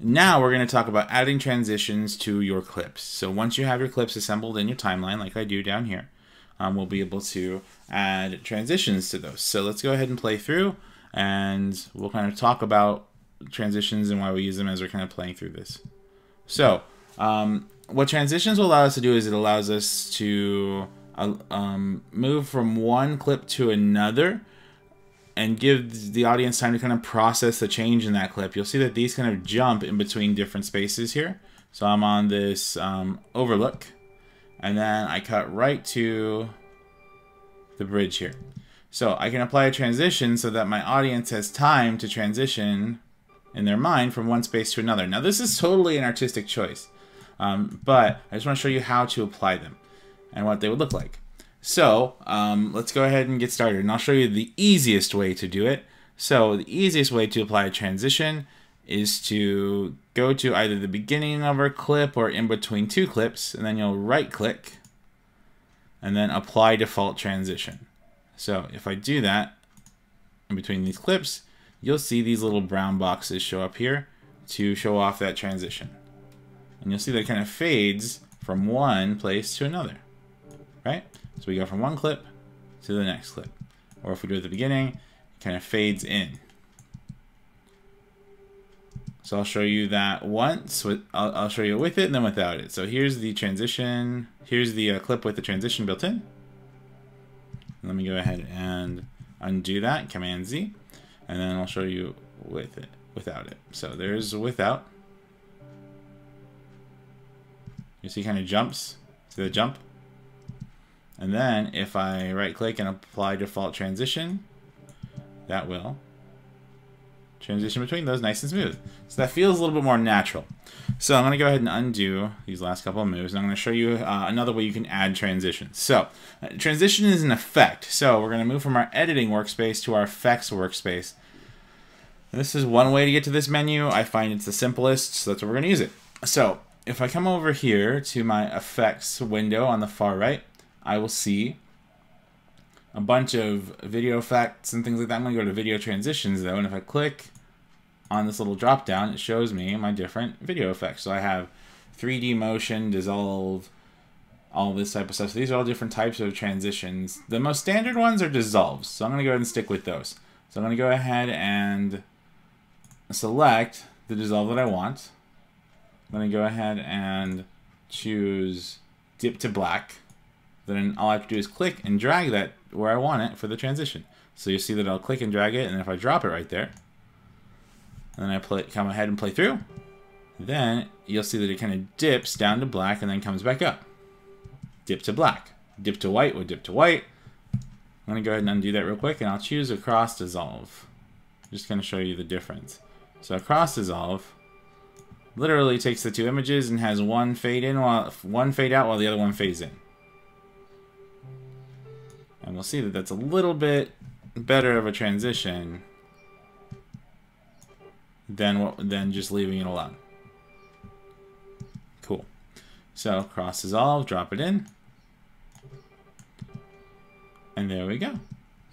Now we're going to talk about adding transitions to your clips. So once you have your clips assembled in your timeline, like I do down here, we'll be able to add transitions to those. So let's go ahead and play through, and we'll kind of talk about transitions and why we use them as we're kind of playing through this. So what transitions will allow us to do is it allows us to move from one clip to another and give the audience time to kind of process the change in that clip. You'll see that these kind of jump in between different spaces here. So I'm on this overlook, and then I cut right to the bridge here. So I can apply a transition so that my audience has time to transition in their mind from one space to another. Now this is totally an artistic choice, but I just want to show you how to apply them and what they would look like. So let's go ahead and get started, and I'll show you the easiest way to do it. So the easiest way to apply a transition is to go to either the beginning of our clip or in between two clips, and then you'll right click and then apply default transition. So if I do that in between these clips, you'll see these little brown boxes show up here to show off that transition. And you'll see that it kind of fades from one place to another, right? So we go from one clip to the next clip. Or if we do it at the beginning, it kind of fades in. So I'll show you that once. I'll show you it with it and then without it. So here's the transition. Here's the clip with the transition built in. Let me go ahead and undo that, Command Z. And then I'll show you with it, without it. So there's without. You see kind of jumps. See the jump? And then if I right click and apply default transition, that will transition between those nice and smooth. So that feels a little bit more natural. So I'm going to go ahead and undo these last couple of moves, and I'm going to show you another way you can add transitions. So transition is an effect. So we're going to move from our editing workspace to our effects workspace. And this is one way to get to this menu. I find it's the simplest, so that's what we're going to use it. So if I come over here to my effects window on the far right, I will see a bunch of video effects and things like that. I'm going to go to video transitions though, and if I click on this little drop down, it shows me my different video effects. So I have 3D motion, dissolve, all this type of stuff. So these are all different types of transitions. The most standard ones are dissolves, so I'm going to go ahead and stick with those. So I'm going to go ahead and select the dissolve that I want. I'm going to go ahead and choose dip to black. Then all I have to do is click and drag that where I want it for the transition. So you see that I'll click and drag it, and if I drop it right there, and then I come ahead and play through, then you'll see that it kind of dips down to black and then comes back up. Dip to black. Dip to white would dip to white. I'm going to go ahead and undo that real quick, and I'll choose a cross dissolve. Just going to show you the difference. So a cross dissolve literally takes the two images and has one fade in while one fade out while the other one fades in. And we'll see that that's a little bit better of a transition than just leaving it alone. Cool. So cross dissolve, drop it in. And there we go.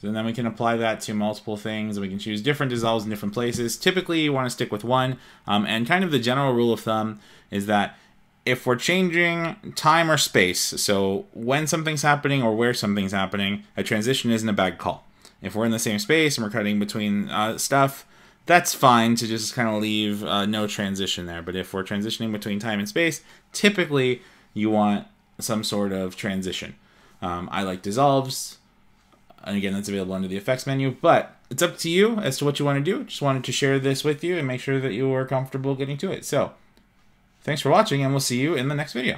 So then we can apply that to multiple things, and we can choose different dissolves in different places. Typically you want to stick with one, and kind of the general rule of thumb is that if we're changing time or space, so when something's happening or where something's happening, a transition isn't a bad call. If we're in the same space and we're cutting between stuff, that's fine to just kind of leave no transition there. But if we're transitioning between time and space, typically you want some sort of transition. I like dissolves, and again, that's available under the effects menu, but it's up to you as to what you want to do. Just wanted to share this with you and make sure that you were comfortable getting to it. So thanks for watching, and we'll see you in the next video.